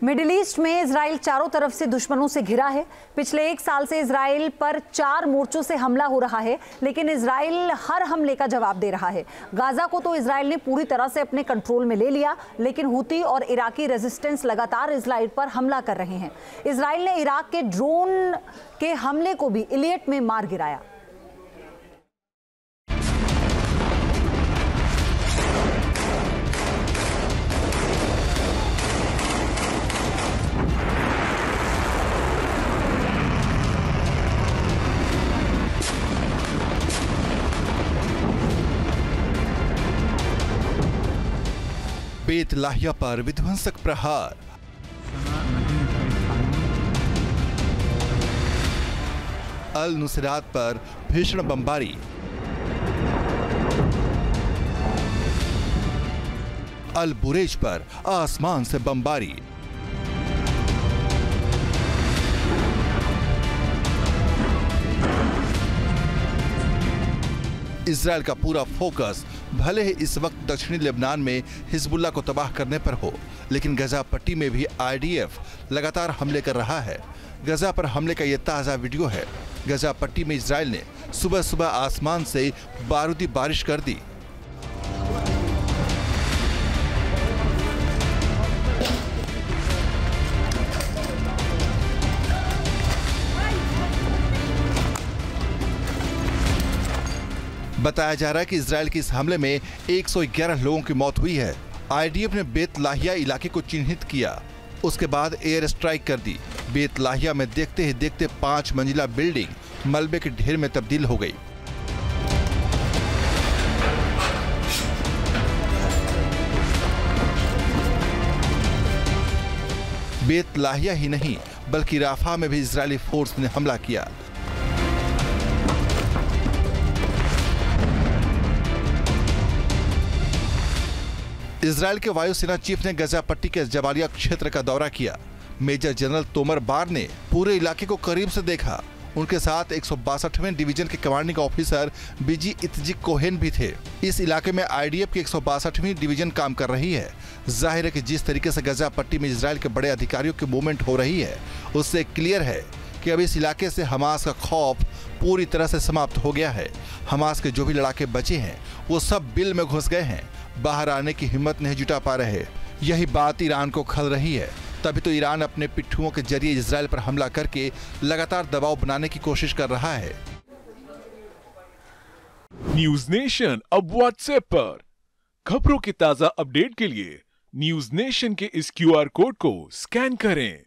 Middle east में Israel चारों तरफ से दुश्मनों से घिरा है। पिछले एक साल से इजराइल पर 4 मोर्चों से हमला हो रहा है, लेकिन इजराइल हर हमले का जवाब दे रहा है। गाजा को तो इजराइल ने पूरी तरह से अपने कंट्रोल में ले लिया, लेकिन हूती और इराकी रेजिस्टेंस लगातार इजराइल पर हमला कर रहे हैं। इजराइल ने इराक के ड्रोन के हमले को भी इलियट में मार गिराया। बेत लाहिया पर विध्वंसक प्रहार, अल नुसरात पर भीषण बमबारी, अल बुरेज पर आसमान से बमबारी, इजराइल का पूरा फोकस भले ही इस वक्त दक्षिणी लेबनान में हिजबुल्लाह को तबाह करने पर हो, लेकिन गजा पट्टी में भी आईडीएफ लगातार हमले कर रहा है। गजा पर हमले का ये ताज़ा वीडियो है। गजा पट्टी में इजराइल ने सुबह सुबह आसमान से बारूदी बारिश कर दी। बताया जा रहा है कि इजराइल के इस हमले में 111 लोगों की मौत हुई है। आईडीएफ ने बेत लाहिया इलाके को चिन्हित किया, उसके बाद एयर स्ट्राइक कर दी। बेत लाहिया में देखते ही देखते 5 मंजिला बिल्डिंग मलबे के ढेर में तब्दील हो गई। बेत लाहिया ही नहीं बल्कि राफा में भी इजरायली फोर्स ने हमला किया। इजराइल के वायुसेना चीफ ने गजा पट्टी के जबालिया क्षेत्र का दौरा किया। मेजर जनरल तोमर बार ने पूरे इलाके को करीब से देखा। उनके साथ 162वें डिवीजन के कमांडिंग ऑफिसर बीजी इत्जिक कोहेन भी थे। इस इलाके में आईडीएफ की 162वीं डिवीजन काम कर रही है। जाहिर है कि जिस तरीके से गजा पट्टी में इजराइल के बड़े अधिकारियों की मूवमेंट हो रही है, उससे क्लियर है कि अब इस इलाके से हमास का खौफ पूरी तरह से समाप्त हो गया है। हमास के जो भी लड़ाके बचे हैं वो सब बिल में घुस गए हैं, बाहर आने की हिम्मत नहीं जुटा पा रहे। यही बात ईरान को खल रही है। तभी तो ईरान अपने पिट्ठुओं के जरिए इजराइल पर हमला करके लगातार दबाव बनाने की कोशिश कर रहा है। न्यूज नेशन अब व्हाट्सएप पर खबरों के ताजा अपडेट के लिए न्यूज नेशन के इस क्यूआर कोड को स्कैन करें।